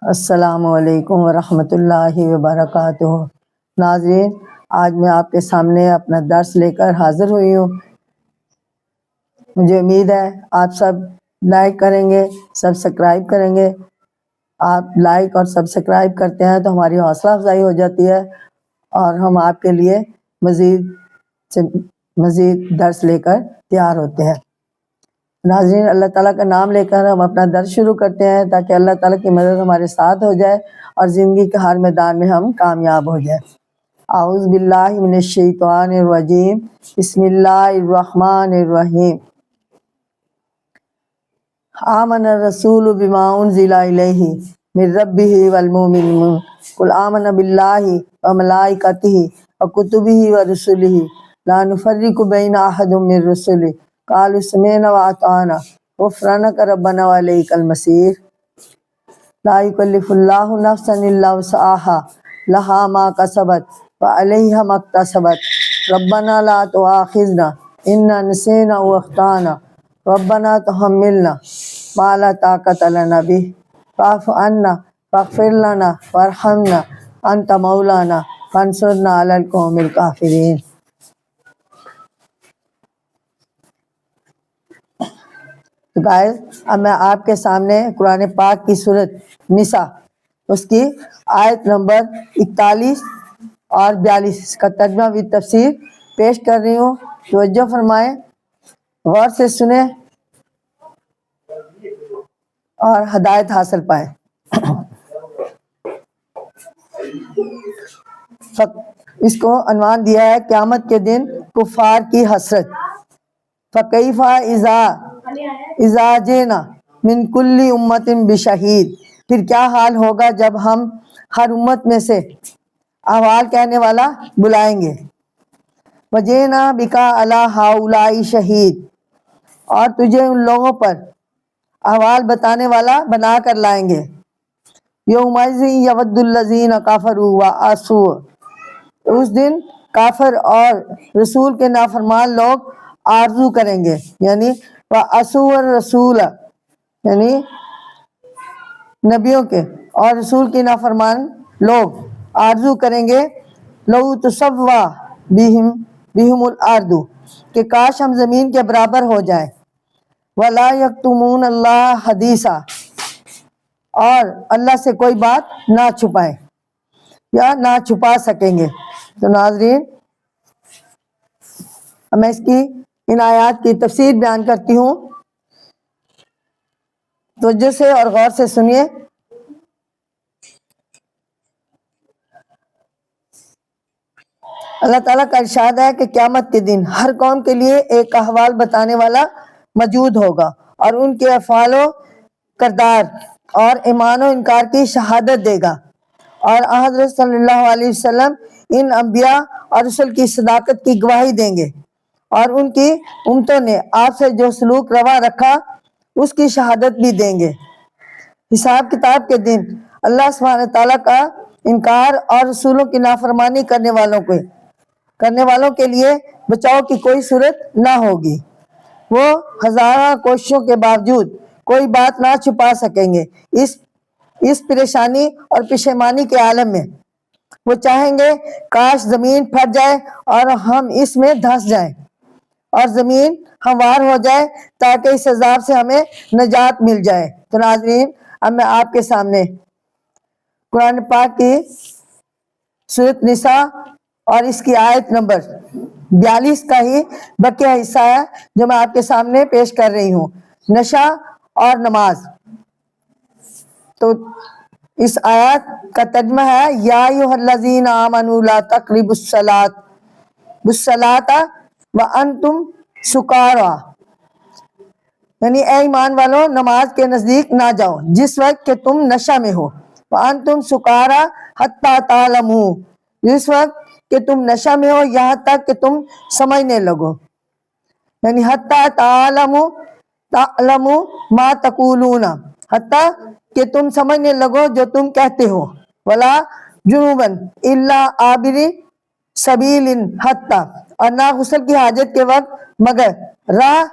السلام علیکم ورحمۃ اللہ وبرکاتہ۔ ناظرین، آج میں آپ کے سامنے اپنا درس لے کر حاضر ہوئی ہوں۔ مجھے امید ہے آپ سب لائک کریں گے، سبسکرائب کریں گے۔ آپ لائک اور سبسکرائب کرتے ہیں تو ہماری حوصلہ افزائی ہو جاتی ہے اور ہم آپ کے لیے مزید درس لے کر تیار ہوتے ہیں۔ ناظرین، اللہ تعالیٰ کا نام لے کر ہم اپنا درس شروع کرتے ہیں تاکہ اللہ تعالیٰ کی مدد ہمارے ساتھ ہو جائے اور زندگی کے ہر میدان میں ہم کامیاب ہو جائیں۔ اعوذ باللہ من الشیطان الرجیم، بسم اللہ الرحمن الرحیم۔ آمن الرسول بما انزل الیہ من ربہ والمؤمنون قل آمنا باللہ وملائکتہ وکتبہ ورسلہ لا نفرق بین احد من رسلہ قالوا سمعنا واطعنا غفرانک ربنا والیک المصیر۔ لا یکلف اللہ نفسا الا وسعها لہا ما کسبت وعلیہا ما اکتسبت ربنا لا تؤاخذنا ان نسینا واخطانا ربنا تحملنا ما لا طاقت لنا به واعف عنا واغفر لنا وارحمنا انت مولانا فانصرنا علی القوم الکافرین۔ تو گائز، اب میں آپ کے سامنے قرآن پاک کی سورۃ نساء اس کی آیت نمبر 41 اور 42 کا ترجمہ و تفسیر پیش کر رہی ہوں۔ توجہ فرمائیں، غور سے سنیں اور ہدایت حاصل پائیں۔ اس کو عنوان دیا ہے قیامت کے دن کفار کی حسرت۔ فَكَيْفَ اِذَا جِئْنَا مِنْ كُلِّ أُمَّةٍ بِشَهِيدٍ، پھر کیا حال ہوگا جب ہم ہر امت میں سے احوال کہنے والا بلائیں گے۔ وَجِئْنَا بِكَ عَلَىٰ هَؤُلَاءِ شَهِيدٍ، اور تجھے ان لوگوں پر احوال بتانے والا بنا کر لائیں گے۔ يَوْمَئِذٍ يَوَدُّ الَّذِينَ كَفَرُوا وَعَصَوْا، اس دن کافر اور رسول کے نافرمان لوگ آرزو کریں گے، یعنی وَعَصَوْا الرَّسُولَ، یعنی نبیوں کے اور رسول کی نافرمان لوگ آرزو کریں گے لَوْ تُسَوَّىٰ بِهِمُ الْأَرْضُ، کہ کاش ہم زمین کے برابر ہو جائیں۔ وَلَا يَكْتُمُونَ اللَّهَ حَدِيثًا، اور اللہ سے کوئی بات نہ چھپائیں یا نہ چھپا سکیں گے۔ تو ناظرین، میں اس کی ان آیات کی تفسیر بیان کرتی ہوں، توجہ سے اور غور سے سنیے۔ اللہ تعالیٰ کا ارشاد ہے کہ قیامت کے دن ہر قوم کے لیے ایک احوال بتانے والا موجود ہوگا اور ان کے افعال و کردار اور ایمان و انکار کی شہادت دے گا، اور حضرت صلی اللہ علیہ وسلم ان انبیاء اور رسل کی صداقت کی گواہی دیں گے، اور ان کی امتوں نے آپ سے جو سلوک روا رکھا اس کی شہادت بھی دیں گے۔ حساب کتاب کے دن اللہ سبحانہ تعالیٰ کا انکار اور رسولوں کی نافرمانی کرنے والوں کے لیے بچاؤ کی کوئی صورت نہ ہوگی۔ وہ ہزارہ کوششوں کے باوجود کوئی بات نہ چھپا سکیں گے اس پریشانی اور پشیمانی کے عالم میں۔ وہ چاہیں گے کاش زمین پھٹ جائے اور ہم اس میں دھنس جائیں اور زمین ہموار ہو جائے تاکہ اس عذاب سے ہمیں نجات مل جائے۔ تو ناظرین، اب میں آپ کے سامنے قرآن پاک کی سورۃ نساء اور اس کی آیت نمبر 42 کا ہی بقیہ حصہ ہے جو میں آپ کے سامنے پیش کر رہی ہوں، نشہ اور نماز۔ تو اس آیت کا ترجمہ ہے یا ایھا الذین آمنوا لا تقربوا الصلاۃ وانتم سکاریٰ، یعنی اے ایمان والو، نماز کے نزدیک نہ جاؤ جس وقت کہ تم نشہ میں ہو۔ وانتم سکاریٰ حتی تعلموا، جس وقت کہ تم نشہ میں ہو یہاں تک کہ تم سمجھنے لگو، یعنی حتی تعلموا ما تقولون، حتی کہ تم سمجھنے لگو جو تم کہتے ہو۔ ولا جنوبا الا عابری سبیل، حتی، اور نہ غسل کی حاجت کے وقت مگر راہ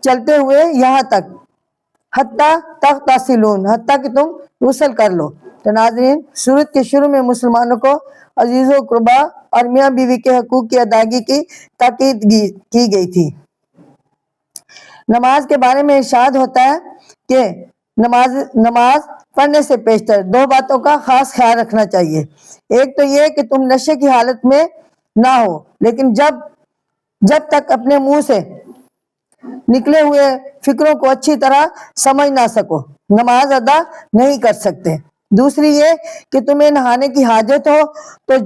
چلتے ہوئے یہاں تک، حتی تغتسلون، حتی کہ تم غسل کر لو۔ تو ناظرین، سورت کے شروع میں مسلمانوں کو عزیز و قربا اور میاں بیوی کے حقوق کی ادائیگی کی تاکید کی گئی تھی۔ نماز کے بارے میں ارشاد ہوتا ہے کہ نماز پڑھنے سے پیشتر دو باتوں کا خاص خیال رکھنا چاہیے۔ ایک تو یہ کہ تم نشے کی حالت میں نہ ہو، لیکن جب تک اپنے منہ سے نکلے ہوئے فکروں کو اچھی طرح سمجھ نہ سکو نماز ادا نہیں کر سکتے۔ دوسری یہ کہ تمہیں نہانے کی حاجت ہو تو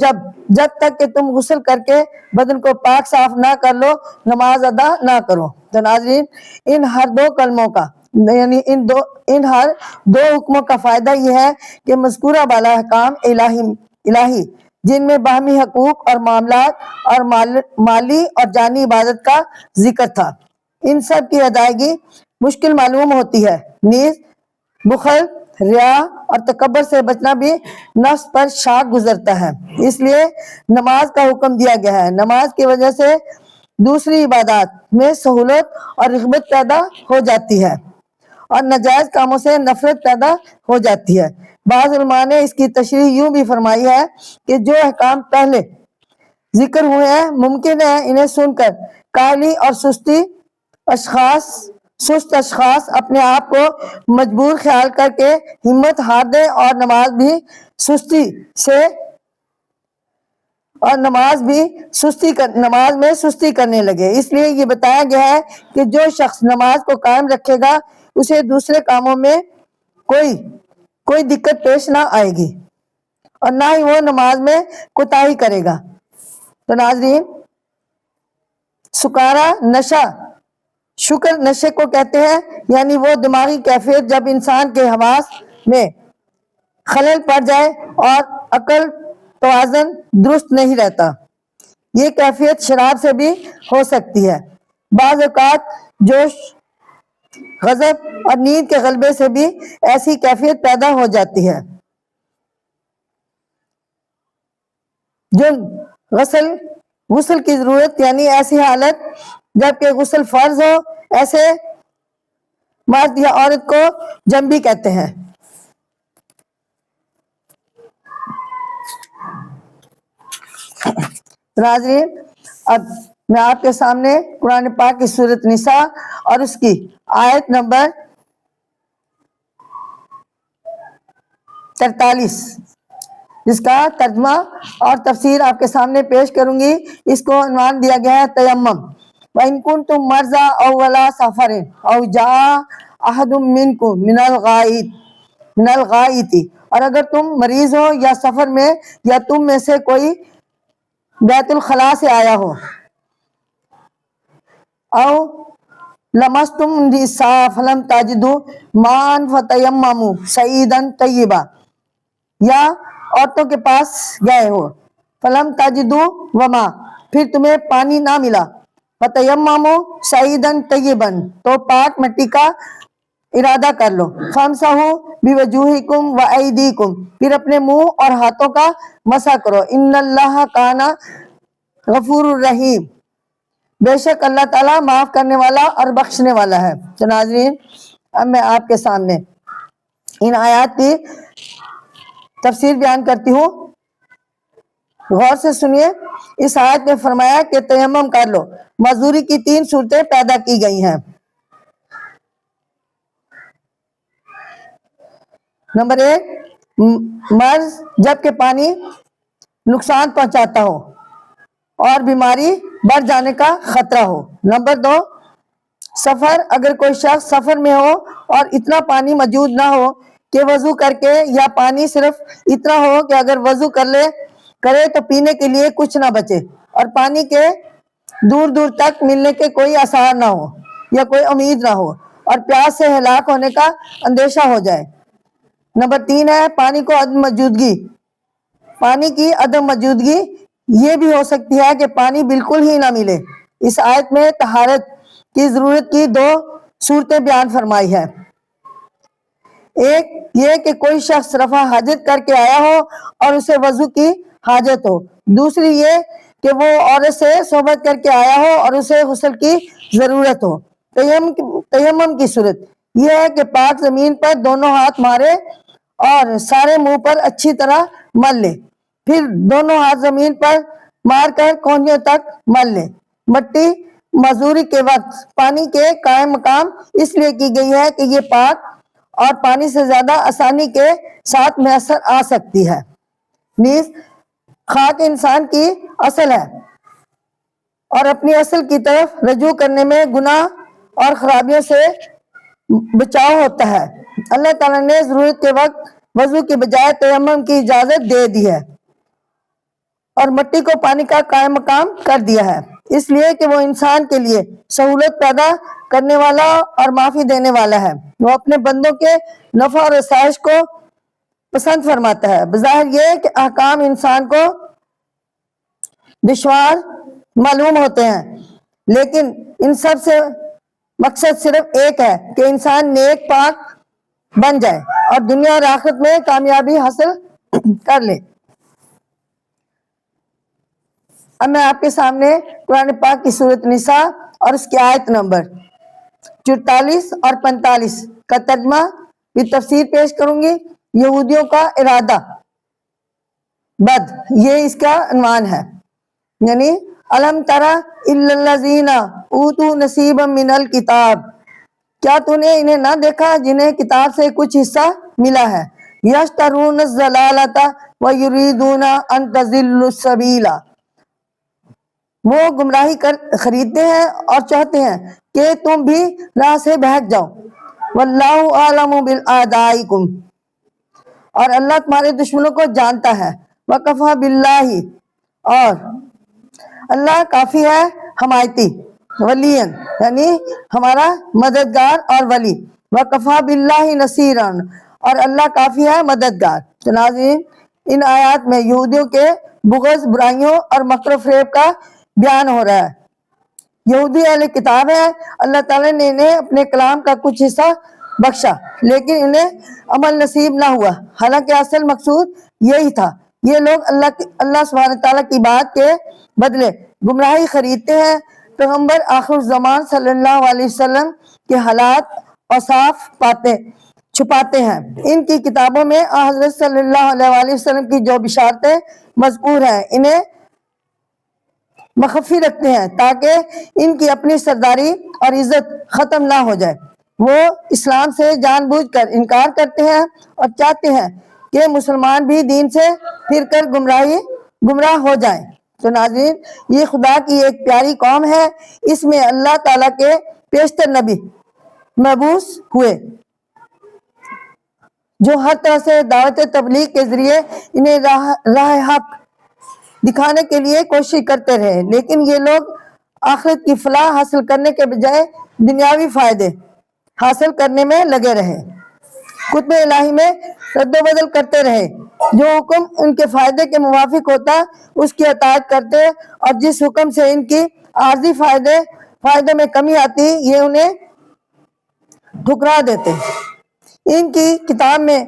جب تک کہ تم غسل کر کے بدن کو پاک صاف نہ کر لو نماز ادا نہ کرو۔ تو ناظرین، ان ہر دو کلموں کا یعنی ان ہر دو حکموں کا فائدہ یہ ہے کہ مذکورہ بالا احکام الہی جن میں باہمی حقوق اور معاملات اور مالی اور جانی عبادت کا ذکر تھا، ان سب کی ادائیگی مشکل معلوم ہوتی ہے۔ نیز بخل، ریا اور تکبر سے بچنا بھی نفس پر شاق گزرتا ہے، اس لیے نماز کا حکم دیا گیا ہے۔ نماز کی وجہ سے دوسری عبادات میں سہولت اور رغبت پیدا ہو جاتی ہے اور ناجائز کاموں سے نفرت پیدا ہو جاتی ہے۔ بعض علماء نے اس کی تشریح یوں بھی فرمائی ہے کہ جو احکام پہلے ذکر ہوئے ہیں ممکن ہے انہیں سن کر کاہلی اور سست اشخاص اپنے آپ کو مجبور خیال کر کے ہمت ہار دیں اور نماز میں سستی کرنے لگے۔ اس لیے یہ بتایا گیا ہے کہ جو شخص نماز کو قائم رکھے گا اسے دوسرے کاموں میں کوئی دقت پیش نہ آئے گی اور نہ ہی وہ نماز میں کوتاہی کرے گا۔ تو ناظرین، سکارا نشہ شکر نشے کو کہتے ہیں، یعنی وہ دماغی کیفیت جب انسان کے حواس میں خلل پڑ جائے اور عقل توازن درست نہیں رہتا۔ یہ کیفیت شراب سے بھی ہو سکتی ہے۔ بعض اوقات جوش، غضب اور نیند کے غلبے سے بھی ایسی کیفیت پیدا ہو جاتی ہے۔ جو غسل کی ضرورت یعنی ایسی حالت جبکہ غسل فرض ہو، ایسے مرد یا عورت کو جنبی کہتے ہیں۔ ناظرین، اب میں آپ کے سامنے قرآن پاک کی سورۃ نساء اور اس کی آیت نمبر 43 جس کا ترجمہ اور تفسیر آپ کے سامنے پیش کروں گی۔ اس کو عنوان دیا گیا ہے تیمم۔ وَإِن كُنتُم مَرْضَىٰ أَوْ عَلَىٰ سَفَرٍ أَوْ جَاءَ أَحَدٌ مِّنكُم من الغائط، اور اگر تم مریض ہو یا سفر میں یا تم میں سے کوئی بیت الخلاء سے آیا ہو، او لمستم النساء فلم تجدوا ماء فتیمموا صعیدا طیبا، یا عورتوں کے پاس گئے ہو فلم تجدوا وما، پھر تمہیں پانی نہ ملا، فتیمموا صعیدا طیبا، تو پاک مٹی کا ارادہ کر لو، فامسحوا بوجوہکم وایدیکم، پھر اپنے منہ اور ہاتھوں کا مسح کرو، ان اللہ کان غفور الرحیم، بے شک اللہ تعالیٰ معاف کرنے والا اور بخشنے والا ہے۔ تو ناظرین، اب میں آپ کے سامنے ان آیات کی تفسیر بیان کرتی ہوں، غور سے سنیے۔ اس آیت میں فرمایا کہ تیمم کر لو۔ معذوری کی 3 صورتیں پیدا کی گئی ہیں۔ نمبر 1، مرض جبکہ پانی نقصان پہنچاتا ہو اور بیماری بڑھ جانے کا خطرہ ہو۔ نمبر 2، سفر، اگر کوئی شخص سفر میں ہو اور اتنا پانی موجود نہ ہو کہ وضو کر کے، یا پانی صرف اتنا ہو کہ اگر وضو کرے تو پینے کے لیے کچھ نہ بچے، اور پانی کے دور دور تک ملنے کے کوئی آثار نہ ہو یا کوئی امید نہ ہو، اور پیاس سے ہلاک ہونے کا اندیشہ ہو جائے۔ نمبر 3 ہے پانی کی عدم موجودگی۔ یہ بھی ہو سکتی ہے کہ پانی بالکل ہی نہ ملے۔ اس آیت میں طہارت کی ضرورت کی 2 صورتیں بیان فرمائی ہے۔ ایک یہ کہ کوئی شخص رفع حاجت کر کے آیا ہو اور اسے وضو کی حاجت ہو۔ دوسری یہ کہ وہ عورت سے صحبت کر کے آیا ہو اور اسے غسل کی ضرورت ہو۔ تیمم کی صورت یہ ہے کہ پاک زمین پر دونوں ہاتھ مارے اور سارے منہ پر اچھی طرح مل لے، پھر دونوں ہاتھ زمین پر مار کر کونیوں تک مل لے۔ مٹی معذوری کے وقت پانی کے قائم مقام اس لیے کی گئی ہے کہ یہ پاک اور پانی سے زیادہ آسانی کے ساتھ میسر آ سکتی ہے۔ نیز خاک انسان کی اصل ہے اور اپنی اصل کی طرف رجوع کرنے میں گناہ اور خرابیوں سے بچاؤ ہوتا ہے۔ اللہ تعالیٰ نے ضرورت کے وقت وضو کی بجائے تیمم کی اجازت دے دی ہے اور مٹی کو پانی کا قائم مقام کر دیا ہے، اس لیے کہ وہ انسان کے لیے سہولت پیدا کرنے والا اور معافی دینے والا ہے۔ وہ اپنے بندوں کے نفع اور آسائش کو پسند فرماتا ہے۔ بظاہر یہ کہ احکام انسان کو دشوار معلوم ہوتے ہیں، لیکن ان سب سے مقصد صرف ایک ہے کہ انسان نیک پاک بن جائے اور دنیا اور آخرت میں کامیابی حاصل کر لے۔ اب میں آپ کے سامنے قرآن پاک کی سورۃ نساء اور اس کی آیت نمبر 44 اور 45 کا ترجمہ بھی تفسیر پیش کروں گی۔ یہودیوں کا ارادہ بد، یہ اس کا عنوان ہے، یعنی الم تری الی الذین اوتوا نصیبا من الکتاب، کیا تو نے انہیں نہ دیکھا جنہیں کتاب سے کچھ حصہ ملا ہے، یشترون الضلالۃ ویریدون ان تضلوا السبیل، وہ گمراہی خریدتے ہیں اور چاہتے ہیں کہ تم بھی راہ سے بہک جاؤ۔ واللہ اعلم باعدائکم، اور اللہ تمہارے دشمنوں کو جانتا ہے۔ وکفی باللہ، اور اللہ کافی ہے حمایتی، ولین یعنی ہمارا مددگار اور ولی، وکفی باللہ نصیرا، اور اللہ کافی ہے مددگار۔ تو ناظرین، ان آیات میں یہودیوں کے بغض، برائیوں اور مکر و فریب کا بیان ہو رہا ہے۔ یہودی اہل کتاب ہے، اللہ تعالیٰ نے انہیں اپنے کلام کا کچھ حصہ بخشا، لیکن انہیں عمل نصیب نہ ہوا، حالانکہ اصل مقصود یہی تھا۔ یہ لوگ اللہ سبحانہ تعالیٰ کی بات کے بدلے گمراہی خریدتے ہیں۔ پیغمبر آخر الزمان صلی اللہ علیہ وسلم کے حالات اوصاف چھپاتے ہیں۔ ان کی کتابوں میں حضرت صلی اللہ علیہ وسلم کی جو بشارتیں مذکور ہیں انہیں مخفی رکھتے ہیں تاکہ ان کی اپنی سرداری اور عزت ختم نہ ہو جائے۔ وہ اسلام سے جان بوجھ کر انکار کرتے ہیں اور چاہتے ہیں کہ مسلمان بھی دین سے پھر کر گمراہ ہو جائیں۔ تو ناظرین، یہ خدا کی ایک پیاری قوم ہے، اس میں اللہ تعالیٰ کے پیشتر نبی مبعوث ہوئے جو ہر طرح سے دعوت تبلیغ کے ذریعے انہیں راہ حق دکھانے کے لیے کوشش کرتے رہے، لیکن یہ لوگ آخرت کی فلاح حاصل کرنے کے بجائے دنیاوی فائدے حاصل کرنے میں لگے رہے، کتب الہی میں رد و بدل کرتے رہے، جو حکم ان کے فائدے کے موافق ہوتا اس کی اطاعت کرتے، اور جس حکم سے ان کی عارضی فائدے میں کمی آتی یہ انہیں ٹھکرا دیتے۔ ان کی کتاب میں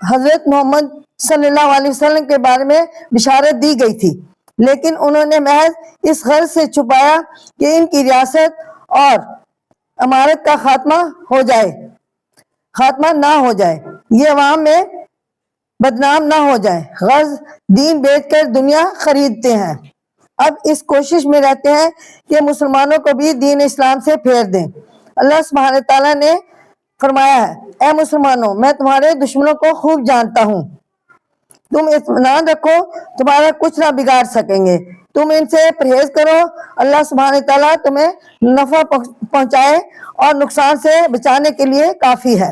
حضرت محمد صلی اللہ علیہ وسلم کے بارے میں بشارت دی گئی تھی، لیکن انہوں نے محض اس غرض سے چھپایا کہ ان کی ریاست اور امارت کا خاتمہ نہ ہو جائے، یہ عوام میں بدنام نہ ہو جائے، غرض دین بیچ کر دنیا خریدتے ہیں۔ اب اس کوشش میں رہتے ہیں کہ مسلمانوں کو بھی دین اسلام سے پھیر دیں۔ اللہ سبحانہ تعالیٰ نے فرمایا ہے، اے مسلمانوں، میں تمہارے دشمنوں کو خوب جانتا ہوں، تم اطمینان رکھو، تمہارا کچھ نہ بگاڑ سکیں گے، تم ان سے پرہیز کرو، اللہ سبحانہ تعالیٰ تمہیں نفع پہنچائے اور نقصان سے بچانے کے لیے کافی ہے۔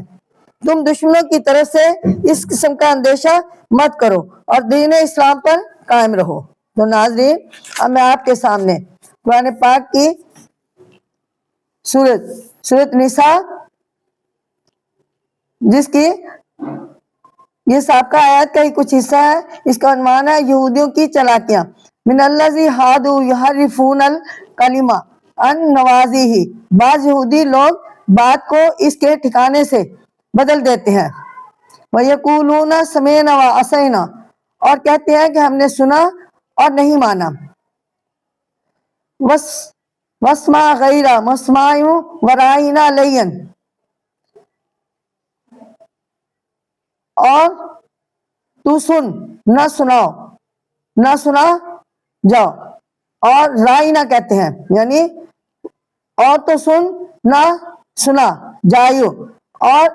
تم دشمنوں کی طرف سے اس قسم کا اندیشہ مت کرو اور دین اسلام پر قائم رہو۔ تو ناظرین، اب میں آپ کے سامنے قرآن پاک کی سورۃ نساء، جس کی یہ سابقہ آیات کا ہی کچھ حصہ ہے، اس کا عنوان ہے یہودیوں کی چالاکیاں۔ من الذی ھادوا یحرفون الکلم عن مواضعہ، بعض یہودی لوگ بات کو اس کے ٹھکانے سے بدل دیتے ہیں۔ وَيَقُولُونَ سَمِعْنَا وَعَصَيْنَا، اور کہتے ہیں کہ ہم نے سنا اور نہیں مانا۔ وَاسْمَعْ غَيْرَ مُسْمَعٍ وَرَاعِنَا لَيًّا، اور تو سن نہ سناؤ نہ سنا جاؤ، اور رائنا کہتے ہیں یعنی اور تو سن نہ سنا جائیو، اور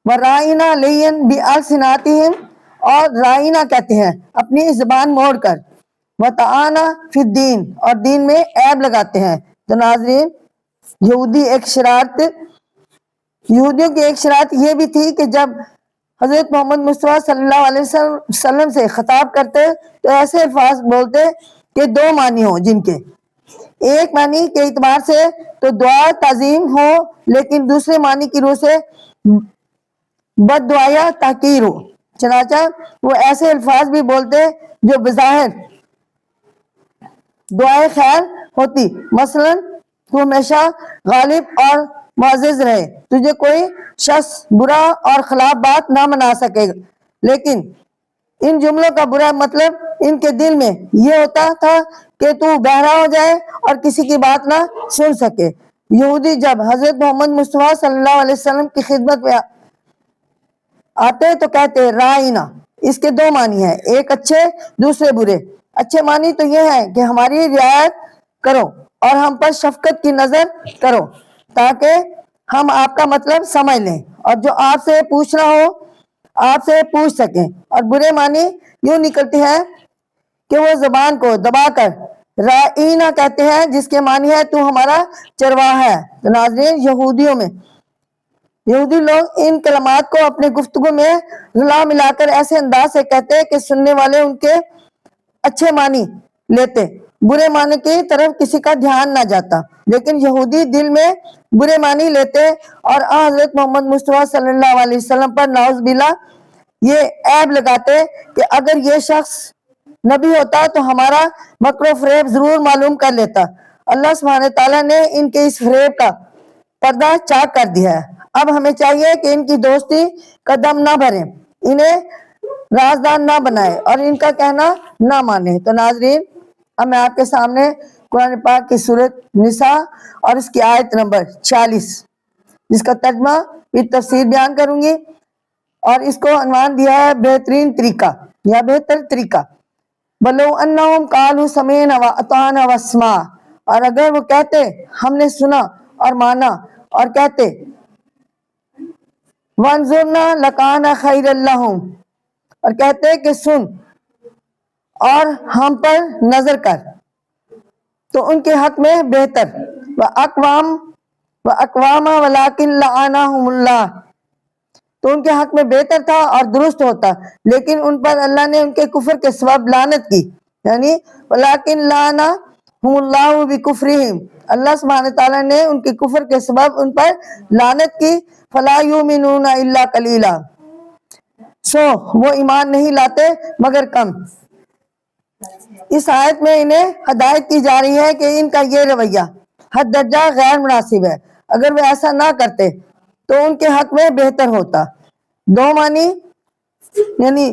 ورائنا لین بِأَلْسِنَاتِهِمْ، اور رائنا کہتے ہیں اپنی زبان موڑ کر، وَتَعَانَا فِي الدِّین، اور دین میں عیب لگاتے ہیں۔ تو ناظرین، یہودیوں کی ایک شرارت یہ بھی تھی کہ جب حضرت محمد مصطفیٰ صلی اللہ علیہ وسلم سے خطاب کرتے تو ایسے الفاظ بولتے کہ دو معنی ہوں، جن کے ایک معنی کے اعتبار سے تو دعا تعظیم ہو، لیکن دوسرے معنی کی روح سے بد دعا یا تحقیر ہو۔ چنانچہ وہ ایسے الفاظ بھی بولتے جو بظاہر دعائے خیر ہوتی، مثلا تو ہمیشہ غالب اور معزز رہے، تجھے کوئی شخص برا اور خلاف بات نہ منا سکے، لیکن ان جملوں کا برا مطلب ان کے دل میں یہ ہوتا تھا کہ تو بہرا ہو جائے اور کسی کی بات نہ سن سکے۔ یہودی جب حضرت محمد مصطفیٰ صلی اللہ علیہ وسلم کی خدمت میں آتے تو کہتے رائنا۔ اس کے دو معنی ہیں، ایک اچھے دوسرے برے۔ اچھے معنی تو یہ ہے کہ ہماری رعایت کرو اور ہم پر شفقت کی نظر کرو تاکہ ہم آپ کا مطلب سمجھ لیں اور جو آپ سے پوچھنا ہو آپ سے پوچھ سکیں۔ اور برے معنی یوں نکلتے ہیں کہ وہ زبان کو دبا کر رائنا کہتے ہیں، جس کے معنی ہے تو ہمارا چرواہا ہے۔ تو ناظرین، یہودی لوگ ان کلمات کو اپنے گفتگو میں رلا ملا کر ایسے انداز سے کہتے کہ سننے والے ان کے اچھے معنی لیتے، برے معنی کی طرف کسی کا دھیان نہ جاتا، لیکن یہودی دل میں برے معنی لیتے اور حضرت محمد مصطفیٰ صلی اللہ علیہ وسلم پر نعوذ باللہ یہ عیب لگاتے کہ اگر یہ شخص نبی ہوتا تو ہمارا مکر و فریب ضرور معلوم کر لیتا۔ اللہ سبحانہ تعالیٰ نے ان کے اس فریب کا پردہ چاک کر دیا ہے۔ اب ہمیں چاہیے کہ ان کی دوستی کا دم نہ بھریں، انہیں رازدان نہ بنائے اور ان کا کہنا نہ مانے۔ تو ناظرین، اب میں آپ کے سامنے قرآن پاک کی سورۃ نساء اور اس کی آیت نمبر 46 جس کا ترجمہ بھی تفسیر بیان کروں گی، اور اس کو عنوان دیا ہے بہترین طریقہ یا بہتر طریقہ۔ بلو انہم قالوا سمعنا واطعنا واسمع، اور اگر وہ کہتے ہم نے سنا اور مانا، اور کہتے وانظرنا لکان خیر لہم، اور کہتے کہ سن اور ہم پر نظر کر، تو ان کے حق میں بہتر۔ وَأَقْوَامَ وَلَٰكِنْ لَعَنَهُمُ اللَّهُ، تو ان کے حق میں بہتر تھا اور درست ہوتا، لیکن ان پر اللہ نے ان کے کفر کے سبب لعنت کی، یعنی وَلَٰكِنْ لَعَنَهُمُ اللَّهُ بِكُفْرِهِمْ، اللہ سبحانہ تعالیٰ نے ان کے کفر کے سبب ان پر لعنت کی۔ فَلَا يُؤْمِنُونَ إِلَّا قَلِيلًا، سو وہ ایمان نہیں لاتے مگر کم۔ اس آیت میں انہیں ہدایت کی جا رہی ہے کہ ان کا یہ رویہ حد درجہ غیر مناسب ہے، اگر وہ ایسا نہ کرتے تو ان کے حق میں بہتر ہوتا۔ دو معنی یعنی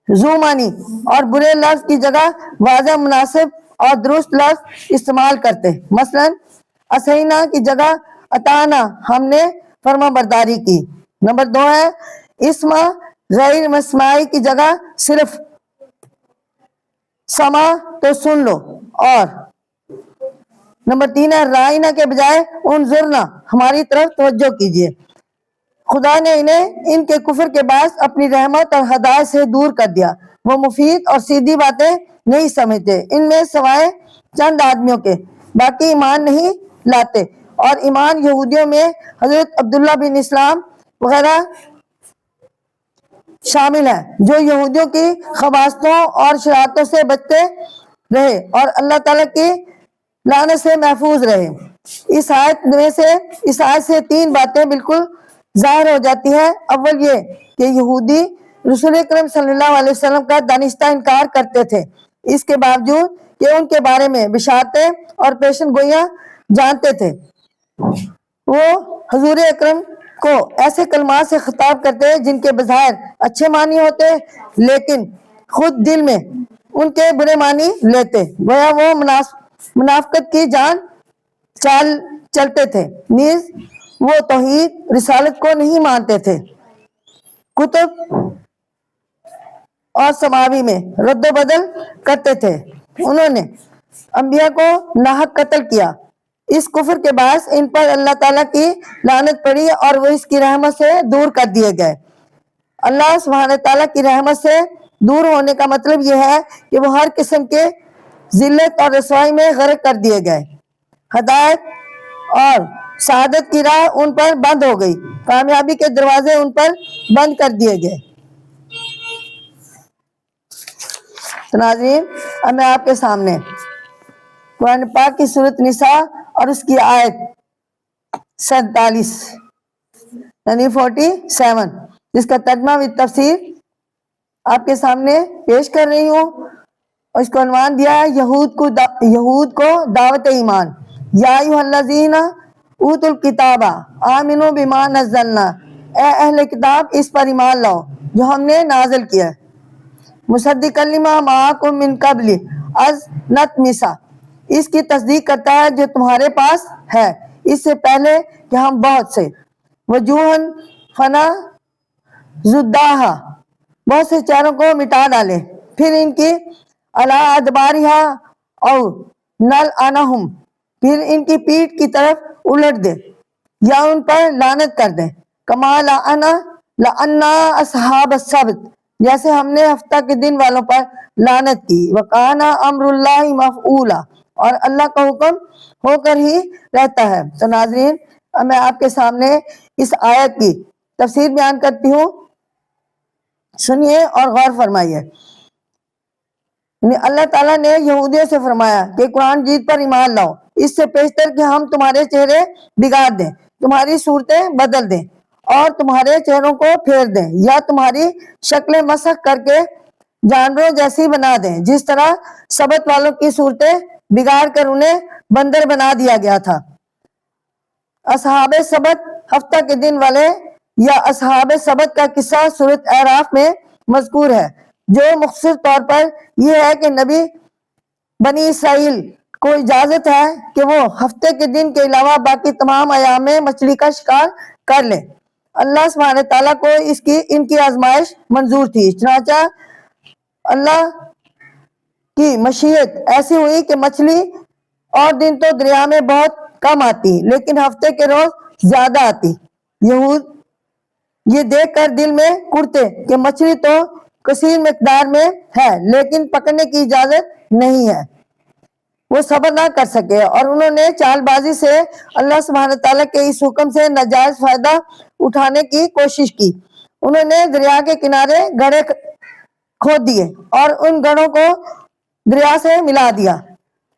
ذو معنی اور برے لفظ کی جگہ واضح مناسب اور درست لفظ استعمال کرتے، مثلا اسینا کی جگہ اطانا، ہم نے فرما برداری کی۔ نمبر 2 ہے اسما غیر مسماعی کی جگہ صرف سما تو سن لو، اور نمبر 3 ہے رائنا کے بجائے انظرنا، ہماری طرف توجہ کیجیے۔ خدا نے انہیں ان کے کفر کے باعث اپنی رحمت اور ہدایت سے دور کر دیا، وہ مفید اور سیدھی باتیں نہیں سمجھتے، ان میں سوائے چند آدمیوں کے باقی ایمان نہیں لاتے۔ اور ایمان یہودیوں میں حضرت عبداللہ بن اسلام وغیرہ شامل ہیں، جو یہودیوں کی خباثتوں اور شرارتوں سے بچتے رہے اور اللہ تعالیٰ کی لعنت سے محفوظ رہے۔ اس آیت سے 3 باتیں بالکل ظاہر ہو جاتی ہیں۔ اول یہ کہ یہودی رسول اکرم صلی اللہ علیہ وسلم کا دانستہ انکار کرتے تھے، اس کے باوجود کہ ان کے بارے میں بشارتیں اور پیشن گوئیاں جانتے تھے۔ وہ حضور اکرم کو ایسے کلمات سے خطاب کرتے جن کے بظاہر اچھے معنی ہوتے، لیکن خود دل میں ان کے برے معنی لیتے، گویا وہ منافقت کی جان چلتے تھے، نیز وہ توحید رسالت کو نہیں مانتے تھے۔ کتب اور سماوی میں رد و بدل کرتے تھے۔ انہوں نے انبیاء کو ناحق قتل کیا۔ اس کفر کے باعث ان پر اللہ تعالیٰ کی لعنت پڑی اور وہ اس کی رحمت سے دور کر دیے گئے۔ اللہ سبحانہ تعالیٰ کی رحمت سے دور ہونے کا مطلب یہ ہے کہ وہ ہر قسم کے ذلت اور رسوائی میں غرق کر دیے گئے۔ ہدایت اور سعادت کی راہ ان پر بند ہو گئی، کامیابی کے دروازے ان پر بند کر دیے گئے۔ تو ناظرین، اب میں آپ کے سامنے قرآن پاک کی سورۃ نساء اور اس کی آیت 47 یعنی 47 جس کا ترجمہ و تفسیر آپ کے سامنے پیش کر رہی ہوں، اور اس کو عنوان دیا ہے یہود کو دعوت ایمان۔ یا ایھا الذین اوتوا الکتاب آمنوا بما نزلنا، اے اہل کتاب اس پر ایمان لاؤ جو ہم نے نازل کیا ہے۔ مصدقا لما معکم من قبل از نطمسا، اس کی تصدیق کرتا ہے جو تمہارے پاس ہے اس سے پہلے کہ ہم بہت سے وجوہن فنا زداہا، بہت سے چہروں کو مٹا ڈالے، پھر ان کی علی ادبارہا او نلعنہم، پھر ان کی پیٹھ کی طرف الٹ دے یا ان پر لعنت کر دیں۔ کما لعنا اصحاب السبت، جیسے ہم نے ہفتہ کے دن والوں پر لعنت کی۔ وکان امر اللہ مفعولا، اور اللہ کا حکم ہو کر ہی رہتا ہے۔ تو ناظرین، اب میں آپ کے سامنے اس آیت کی تفسیر بیان کرتی ہوں، سنیے اور غور فرمائیے۔ اللہ تعالیٰ نے یہودیوں سے فرمایا کہ قرآن جیت پر ایمان لاؤ، اس سے پیشتر کہ ہم تمہارے چہرے بگاڑ دیں، تمہاری صورتیں بدل دیں اور تمہارے چہروں کو پھیر دیں، یا تمہاری شکلیں مسخ کر کے جانوروں جیسی بنا دیں، جس طرح سبت والوں کی صورتیں بگاڑ کر انہیں بندر بنا دیا گیا تھا۔ اصحاب سبت ہفتہ کے دن والے یا اصحاب سبت کا قصہ سورۃ اعراف میں مذکور ہے، جو مختصر طور پر یہ ہے کہ نبی بنی اسرائیل کو اجازت ہے کہ وہ ہفتے کے دن کے علاوہ باقی تمام ایام میں مچھلی کا شکار کر لیں۔ اللہ سبحانہ تعالیٰ کو ان کی آزمائش منظور تھی، چنانچہ اللہ کی مشیت ایسی ہوئی کہ مچھلی اور دن تو دریا میں بہت کم آتی، لیکن ہفتے کے روز زیادہ آتی۔ یہود یہ دیکھ کر دل میں کڑتے کہ مچھلی تو کثیر مقدار میں ہے لیکن پکڑنے کی اجازت نہیں ہے، وہ صبر نہ کر سکے اور انہوں نے چال بازی سے اللہ سبحانہ تعالیٰ کے اس حکم سے ناجائز فائدہ اٹھانے کی کوشش کی۔ انہوں نے دریا کے کنارے گڑھے کھود دیے اور ان گڑھوں کو دریا سے ملا دیا۔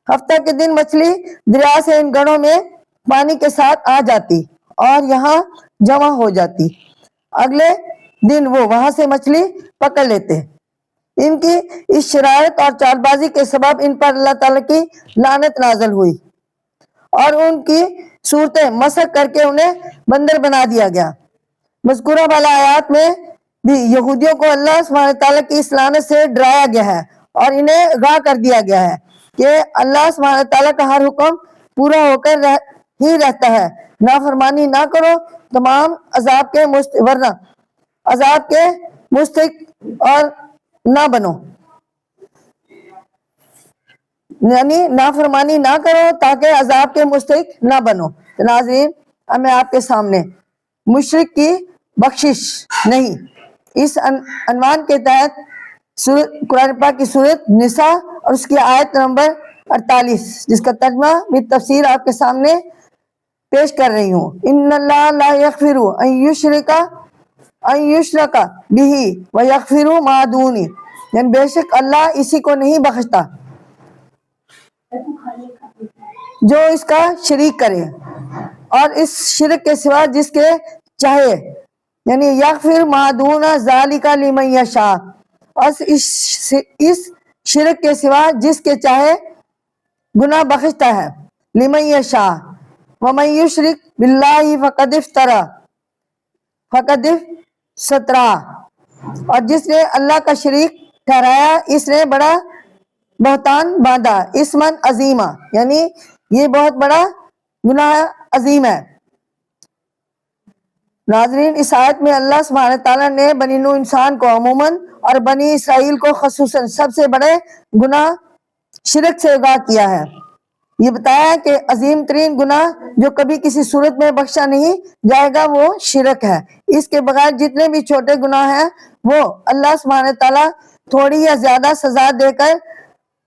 ہفتہ کے دن مچھلی دریا سے ان گڑھوں میں پانی کے ساتھ آ جاتی اور یہاں جمع ہو جاتی، اگلے دن وہ وہاں سے مچھلی پکڑ لیتے۔ ان کی اس شرارت اور چال بازی کے سبب ان پر اللہ تعالیٰ کی لعنت نازل ہوئی اور ان کی صورتیں مسخ کر کے انہیں بندر بنا دیا گیا۔ مذکورہ بالا آیات میں بھی یہودیوں کو اللہ سبحانہ تعالیٰ کی اس لعنت سے ڈرایا گیا ہے اور انہیں آگاہ کر دیا گیا ہے کہ اللہ سبحانہ تعالیٰ کا ہر حکم پورا ہو کر ہی رہتا ہے، نافرمانی نہ کرو، تمام عذاب کے مستحق اور نہ بنو، یعنی نافرمانی نہ کرو تاکہ عذاب کے مستحق نہ بنو۔ تو ناظرین، اب میں آپ کے سامنے مشرک کی بخشش نہیں اس عنوان کے تحت قرآن پاک کی سورۃ نساء اور اس کی آیت نمبر 48 جس کا ترجمہ بھی تفسیر آپ کے سامنے پیش کر رہی ہوں۔ ان اللہ لا یغفر ان یشرک بہ ویغفر ما دون، یعنی بے شک اللہ اسی کو نہیں بخشتا جو اس کا شریک کرے اور اس شرک کے سوا جس کے چاہے، یعنی یغفر ما دون ذالک لمن یشاء، اور اس شرک کے سوا جس کے چاہے گناہ بخشتا ہے، لمن یشاء ومن یشرک باللہ فقد سترا، اور جس نے اللہ کا شریک ٹھہرایا اس نے بڑا بہتان باندھا، اسمن عظیمہ، یعنی یہ بہت بڑا گناہ عظیم ہے۔ ناظرین، اس آیت میں اللہ سبحانہ تعالیٰ نے بنی نوح انسان کو عموماً اور بنی اسرائیل کو خصوصاً سب سے بڑے گناہ شرک سے آگاہ کیا ہے۔ یہ بتایا کہ عظیم ترین گناہ جو کبھی کسی صورت میں بخشا نہیں جائے گا وہ شرک ہے۔ اس کے بغیر جتنے بھی چھوٹے گناہ ہیں وہ اللہ سبحانہ تعالیٰ تھوڑی یا زیادہ سزا دے کر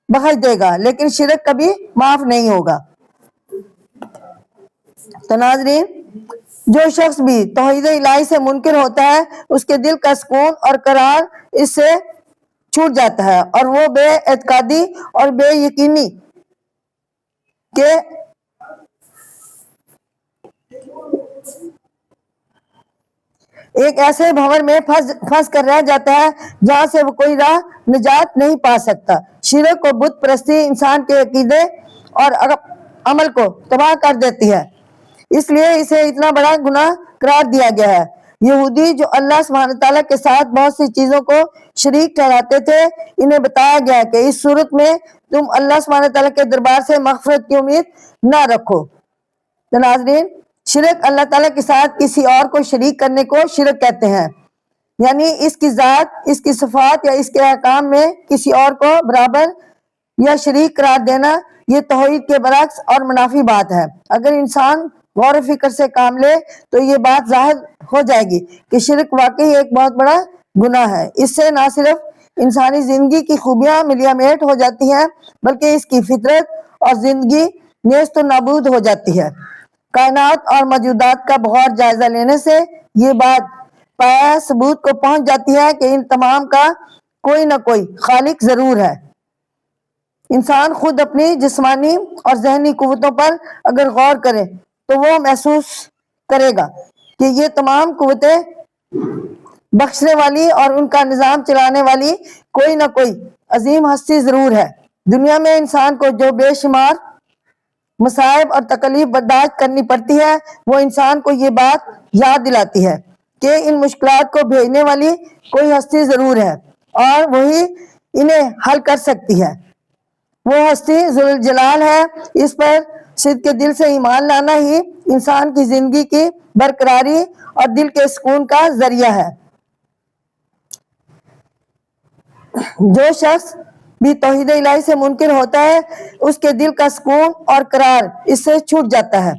بخش دے گا، لیکن شرک کبھی معاف نہیں ہوگا۔ تو ناظرین، جو شخص بھی توحید الہی سے منکر ہوتا ہے اس کے دل کا سکون اور قرار اس سے چھوٹ جاتا ہے، اور وہ بے اعتقادی اور بے یقینی کہ ایک ایسے بھنور میں پھنس کر رہ جاتا ہے جہاں سے وہ کوئی راہ نجات نہیں پا سکتا۔ شرک و بت پرستی انسان کے عقیدے اور عمل کو تباہ کر دیتی ہے، اس لیے اسے اتنا بڑا گناہ قرار دیا گیا ہے۔ یہودی جو اللہ سبحانہ تعالیٰ کے ساتھ بہت سی چیزوں کو شریک ٹھہراتے تھے، انہیں بتایا گیا کہ اس صورت میں تم اللہ سبحانہ تعالیٰ کے دربار سے مغفرت کی امید نہ رکھو۔ تو ناظرین، شرک اللہ تعالیٰ کے ساتھ کسی اور کو شریک کرنے کو شرک کہتے ہیں، یعنی اس کی ذات، اس کی صفات یا اس کے احکام میں کسی اور کو برابر یا شریک قرار دینا، یہ توحید کے برعکس اور منافی بات ہے۔ اگر انسان غور و فکر سے کام لے تو یہ بات ظاہر ہو جائے گی کہ شرک واقعی ایک بہت بڑا گناہ ہے۔ اس سے نہ صرف انسانی زندگی کی خوبیاں ملیا میٹ ہو جاتی ہیں بلکہ اس کی فطرت اور زندگی نیست و نابود ہو جاتی ہے۔ کائنات اور موجودات کا بغور جائزہ لینے سے یہ بات پایہ ثبوت کو پہنچ جاتی ہے کہ ان تمام کا کوئی نہ کوئی خالق ضرور ہے۔ انسان خود اپنی جسمانی اور ذہنی قوتوں پر اگر غور کرے تو وہ محسوس کرے گا کہ یہ تمام قوتیں بخشنے والی اور ان کا نظام چلانے والی کوئی نہ کوئی عظیم ہستی ضرور ہے۔ دنیا میں انسان کو جو بے شمار مصائب اور تکلیف برداشت کرنی پڑتی ہے، وہ انسان کو یہ بات یاد دلاتی ہے کہ ان مشکلات کو بھیجنے والی کوئی ہستی ضرور ہے اور وہی انہیں حل کر سکتی ہے۔ وہ ہستی ذوالجلال ہے۔ اس پر صدق کے دل سے ایمان لانا ہی انسان کی زندگی کی برقراری اور دل کے سکون کا ذریعہ ہے۔ جو شخص بھی توحید الہی سے منکر ہوتا ہے اس کے دل کا سکون اور قرار اس سے چھوٹ جاتا ہے،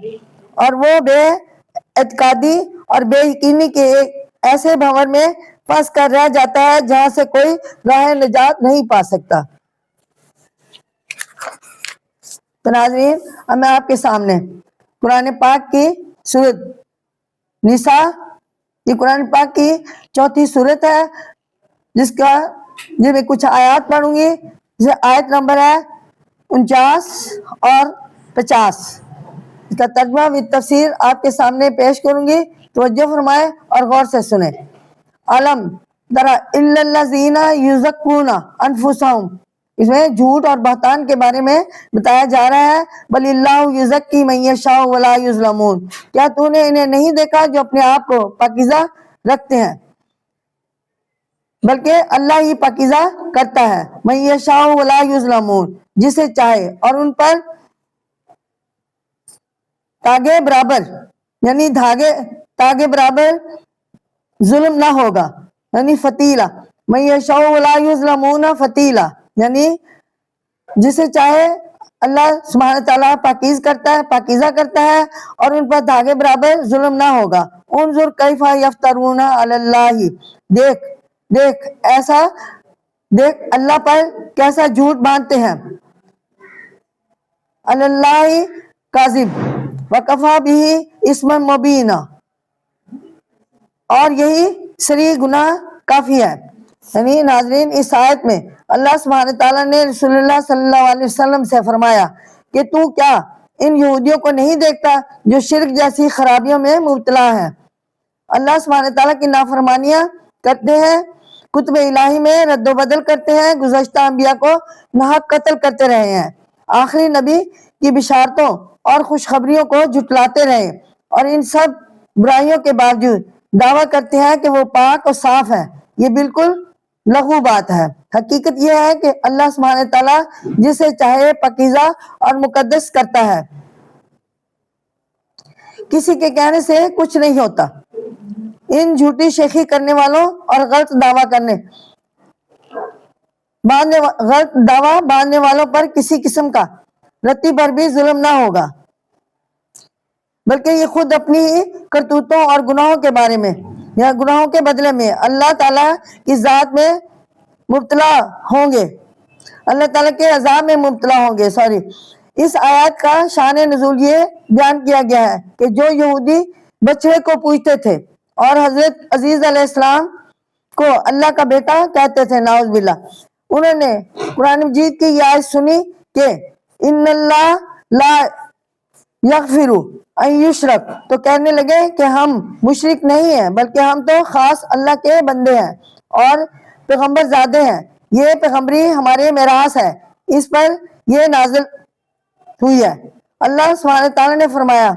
اور وہ بے اعتقادی اور بے یقینی کے ایک ایسے بھنور میں پھنس کر رہ جاتا ہے جہاں سے کوئی راہ نجات نہیں پا سکتا۔ تو ناظرین، اب میں آپ کے سامنے قرآن پاک کی سورۃ نساء، یہ قرآن پاک کی چوتھی سورت ہے جس میں کچھ آیات پڑھوں گی۔ جیسے آیت نمبر ہے 49 اور 50، اس کا ترجمہ و تفسیر آپ کے سامنے پیش کروں گی، توجہ فرمائیں اور غور سے سنیں۔ علم تری الا الذین یزکون انفسہم، اس میں جھوٹ اور بہتان کے بارے میں بتایا جا رہا ہے۔ بل اللہ یزکی من یشاء ولا یظلمون، کیا تو نے انہیں نہیں دیکھا جو اپنے آپ کو پاکیزہ رکھتے ہیں، بلکہ اللہ ہی پاکیزہ کرتا ہے۔ من یشاء ولا یظلمون، جسے چاہے، اور ان پر تاگے برابر یعنی تاگے برابر ظلم نہ ہوگا، یعنی فتیلہ۔ من یشاء ولا یظلمون فتیلہ، یعنی جسے چاہے اللہ سبحانہ تعالیٰ پاکیزہ کرتا ہے اور ان پر دھاگے برابر ظلم نہ ہوگا۔ انظر کیف یفترون علی اللہ، دیکھ اللہ پر کیسا جھوٹ باندھتے ہیں۔ علی اللہ کاذب وکفی بہ اسما مبینا، اور یہی صریح گناہ کافی ہے۔ یعنی ناظرین، اس آیت میں اللہ سبحانہ تعالیٰ نے رسول اللہ صلی اللہ علیہ وسلم سے فرمایا کہ تو کیا ان یہودیوں کو نہیں دیکھتا جو شرک جیسی خرابیوں میں مبتلا ہیں، اللہ سبحانہ تعالیٰ کی نافرمانیاں کرتے ہیں، کتب الہی میں رد و بدل کرتے ہیں، گزشتہ انبیاء کو ناحق قتل کرتے رہے ہیں، آخری نبی کی بشارتوں اور خوشخبریوں کو جھٹلاتے رہے، اور ان سب برائیوں کے باوجود دعویٰ کرتے ہیں کہ وہ پاک اور صاف ہے۔ یہ بالکل لغو بات ہے۔ حقیقت یہ ہے کہ اللہ سبحانہ تعالیٰ جسے چاہے پاکیزہ اور مقدس کرتا ہے، کسی کے کہنے سے کچھ نہیں ہوتا۔ ان جھوٹی شیخی کرنے والوں اور غلط دعویٰ باندھنے والوں پر کسی قسم کا رتی بھر بھی ظلم نہ ہوگا، بلکہ یہ خود اپنی کرتوتوں اور گناہوں کے بارے میں یا گناہوں کے بدلے میں اللہ تعالیٰ کی ذات میں مبتلا ہوں گے، اللہ تعالیٰ کے عذاب میں مبتلا ہوں گے۔ اس آیات کا شان نزول یہ بیان کیا گیا ہے کہ جو یہودی بچڑے کو پوجتے تھے اور حضرت عزیز علیہ السلام کو اللہ کا بیٹا کہتے تھے، نعوذ باللہ، انہوں نے قرآن مجید کی یہ آیت سنی کہ ان اللہ لا یغفر ان یشرک، تو کہنے لگے کہ ہم مشرک نہیں ہیں بلکہ ہم تو خاص اللہ کے بندے ہیں اور پیغمبر زادے ہیں، یہ پیغمبری ہمارے میراث ہے، اس پر یہ نازل ہوئی ہے۔ اللہ سبحانہ تعالیٰ نے فرمایا،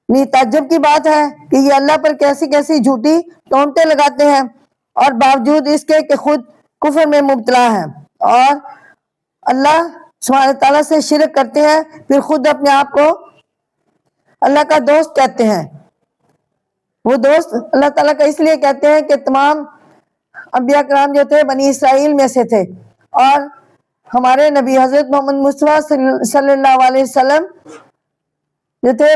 نہیں تعجب کی بات ہے کہ یہ اللہ پر کیسی کیسی جھوٹی تہمتیں لگاتے ہیں اور باوجود اس کے کہ خود کفر میں مبتلا ہیں اور اللہ سبحانہ تعالیٰ سے شرک کرتے ہیں، پھر خود اپنے آپ کو اللہ کا دوست کہتے ہیں۔ وہ دوست اللہ تعالیٰ کا اس لیے کہتے ہیں کہ تمام انبیاء کرام جو تھے بنی اسرائیل میں سے تھے اور ہمارے نبی حضرت محمد مصطفیٰ صلی اللہ علیہ وسلم جو تھے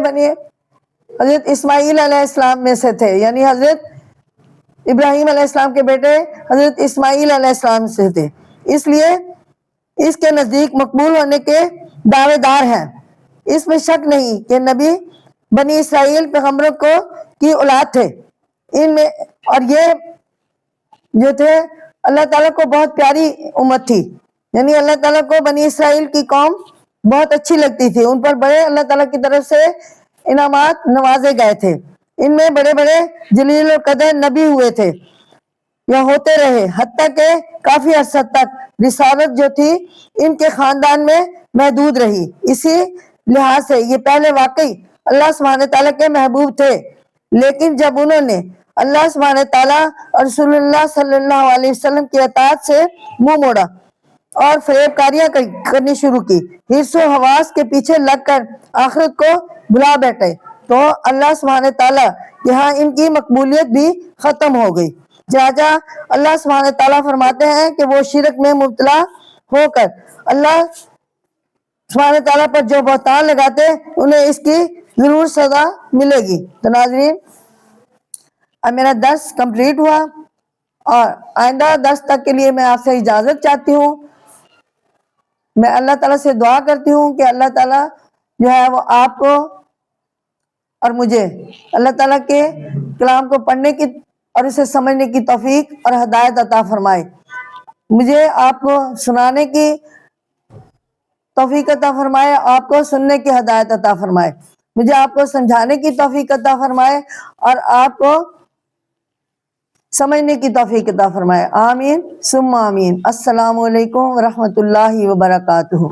حضرت اسماعیل علیہ السلام میں سے تھے، یعنی حضرت ابراہیم علیہ السلام کے بیٹے حضرت اسماعیل علیہ السلام سے تھے، اس لیے اس کے نزدیک مقبول ہونے کے دعوے دار ہیں۔ اس میں شک نہیں کہ نبی بنی اسرائیل پیغمبروں کی اولاد تھے، ان میں اور یہ جو تھے اللہ تعالیٰ کو بہت پیاری امت تھی، یعنی اللہ تعالیٰ کو بنی اسرائیل کی قوم بہت اچھی لگتی تھی، ان پر بڑے اللہ تعالیٰ کی طرف سے انعامات نوازے گئے تھے، ان میں بڑے بڑے جلیل القدر نبی ہوئے تھے یا ہوتے رہے، حتیٰ کہ کافی عرصہ تک رسالت جو تھی ان کے خاندان میں محدود رہی۔ اسی لحاظ سے یہ پہلے واقعی اللہ سبحانہ تعالیٰ کے محبوب تھے، لیکن جب انہوں نے اللہ سبحانہ تعالیٰ اور رسول اللہ صلی اللہ علیہ وسلم کی اطاعت سے منہ موڑا اور فریب کاریاں کرنی شروع کی، حرص و حواس کے پیچھے لگ کر آخرت کو بھلا بیٹھے، تو اللہ سبحانہ تعالیٰ یہاں ان کی مقبولیت بھی ختم ہو گئی۔ چنانچہ اللہ سبحانہ تعالیٰ فرماتے ہیں کہ وہ شرک میں مبتلا ہو کر اللہ سبحانہ تعالیٰ پر جو بہتان لگاتے انہیں اس کی ضرور سزا ملے گی۔ تو ناظرین، اب میرا درس کمپلیٹ ہوا اور آئندہ درس تک کے لیے میں آپ سے اجازت چاہتی ہوں۔ میں اللہ تعالیٰ سے دعا کرتی ہوں کہ اللہ تعالیٰ جو ہے وہ آپ کو اور مجھے اللہ تعالیٰ کے کلام کو پڑھنے کی اور اسے سمجھنے کی توفیق اور ہدایت عطا فرمائے، مجھے آپ کو سنانے کی توفیق عطا فرمائے، آپ کو سننے کی ہدایت عطا فرمائے، مجھے آپ کو سمجھانے کی توفیق عطا فرمائے اور آپ کو سمجھنے کی توفیق عطا فرمائے۔ آمین ثم آمین۔ السلام علیکم ورحمۃ اللہ وبرکاتہ۔